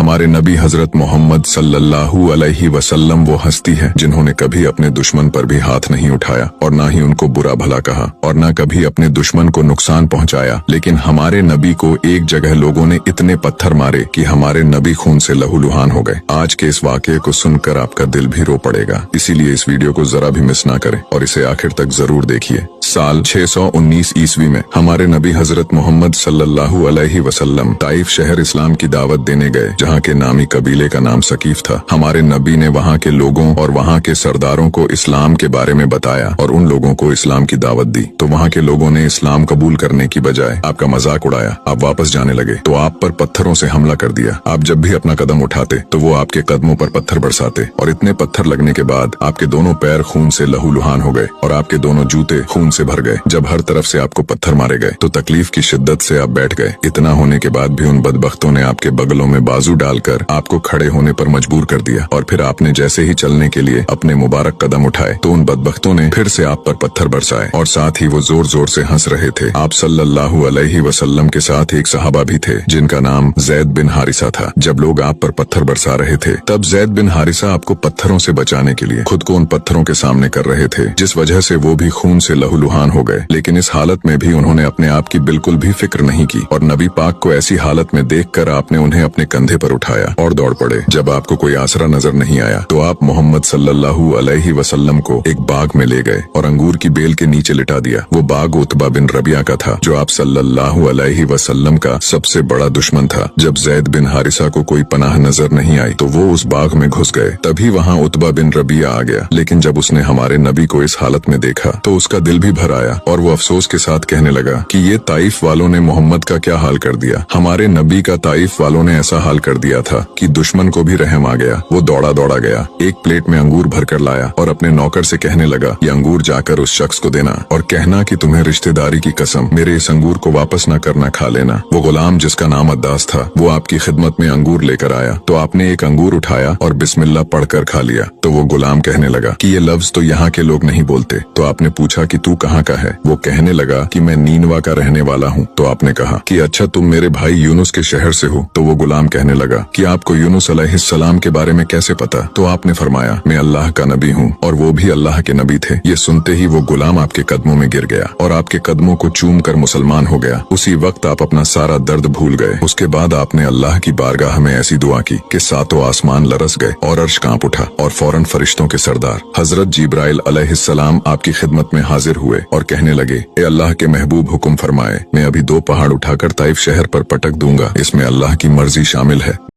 हमारे नबी हजरत मोहम्मद सल्लल्लाहु अलैहि वसल्लम वो हस्ती है जिन्होंने कभी अपने दुश्मन पर भी हाथ नहीं उठाया और ना ही उनको बुरा भला कहा और ना कभी अपने दुश्मन को नुकसान पहुंचाया। लेकिन हमारे नबी को एक जगह लोगों ने इतने पत्थर मारे कि हमारे नबी खून से लहूलुहान हो गए। आज के इस वाकये को सुनकर आपका दिल भी रो पड़ेगा, इसीलिए इस वीडियो को जरा भी मिस ना करें और इसे आखिर तक जरूर देखिए। साल 619 ईस्वी में हमारे नबी हजरत मोहम्मद सल्लल्लाहु अलैहि वसल्लम ताइफ शहर इस्लाम की दावत देने गए, जहाँ के नामी कबीले का नाम सकीफ था। हमारे नबी ने वहाँ के लोगों और वहाँ के सरदारों को इस्लाम के बारे में बताया और उन लोगों को इस्लाम की दावत दी। तो वहाँ के लोगों ने इस्लाम कबूल करने की बजाय आपका मजाक उड़ाया। आप वापस जाने लगे तो आप पर पत्थरों से हमला कर दिया। आप जब भी अपना कदम उठाते तो वो आपके कदमों पर पत्थर बरसाते और इतने पत्थर लगने के बाद आपके दोनों पैर खून से लहूलुहान हो गए और आपके दोनों जूते खून से भर गए। जब हर तरफ से आपको पत्थर मारे गए तो तकलीफ की शिद्दत से आप बैठ गए। इतना होने के बाद भी उन बदबख्तों ने आपके बगलों में बाजू डालकर आपको खड़े होने पर मजबूर कर दिया और फिर आपने जैसे ही चलने के लिए अपने मुबारक कदम उठाए तो उन बदबख्तों ने फिर से आप पर पत्थर बरसाए और साथ ही वो जोर जोर से हंस रहे थे। आप सल्लल्लाहु अलैहि वसल्लम के साथ एक सहाबा भी थे जिनका नाम जैद बिन हारिसा था। जब लोग आप पर पत्थर बरसा रहे थे तब जैद बिन हारिसा आपको पत्थरों से बचाने के लिए खुद को उन पत्थरों के सामने कर रहे थे, जिस वजह से वो भी खून से लहूलुहान हो गए। लेकिन इस हालत में भी उन्होंने अपने आप की बिल्कुल भी फिक्र नहीं की और नबी पाक को ऐसी हालत में देखकर आपने उन्हें अपने कंधे पर उठाया और दौड़ पड़े। जब आपको कोई आसरा नजर नहीं आया तो आप मोहम्मद सल्लल्लाहु अलैहि वसल्लम को एक बाग में ले गए और अंगूर की बेल के नीचे लिटा दिया। वो बाग उतबा बिन रबिया का था जो आप सल्लल्लाहु अलैहि वसल्लम का सबसे बड़ा दुश्मन था। जब जैद बिन हारिसा को कोई पनाह नजर नहीं आई तो वो उस बाग में घुस गए। तभी वहाँ उतबा बिन रबिया आ गया। लेकिन जब उसने हमारे नबी को इस हालत में देखा तो उसका दिल भी भर आया और वो अफसोस के साथ कहने लगा कि ये ताइफ वालों ने मोहम्मद का क्या हाल कर दिया। हमारे नबी का ताइफ वालों ने ऐसा हाल कर दिया था कि दुश्मन को भी रहम आ गया। वो दौड़ा दौड़ा गया, एक प्लेट में अंगूर भर कर लाया और अपने नौकर से कहने लगा, ये अंगूर जाकर उस शख्स को देना और कहना कि तुम्हें रिश्तेदारी की कसम मेरे इस अंगूर को वापस न करना, खा लेना। वो गुलाम जिसका नाम अद्दास था वो आपकी खिदमत में अंगूर लेकर आया तो आपने एक अंगूर उठाया और बिस्मिल्लाह पढ़कर खा लिया। तो वो गुलाम कहने लगा कि ये लफ्ज तो यहाँ के लोग नहीं बोलते। तो आपने पूछा कि तू कहाँ का है? वो कहने लगा कि मैं नीनवा का रहने वाला हूँ। तो आपने कहा कि अच्छा तुम मेरे भाई यूनुस के शहर से हो? तो वो गुलाम कहने लगा कि आपको यूनुस अलैहिस्सलाम के बारे में कैसे पता? तो आपने फरमाया मैं अल्लाह का नबी हूँ और वो भी अल्लाह के नबी थे। ये सुनते ही वो गुलाम आपके कदमों में गिर गया और आपके कदमों को चूम कर मुसलमान हो गया। उसी वक्त आप अपना सारा दर्द भूल गए। उसके बाद आपने अल्लाह की बारगाह में ऐसी दुआ की कि सातों आसमान लरस गए और अर्श कांप उठा और फौरन फरिश्तों के सरदार हजरत जिब्राइल अलैहिस्सलाम आपकी खिदमत में हाजिर हुए और कहने लगे, ए अल्लाह के महबूब हुक्म फरमाए, मैं अभी 2 पहाड़ उठाकर ताइफ शहर पर पटक दूंगा, इसमें अल्लाह की मर्जी शामिल है।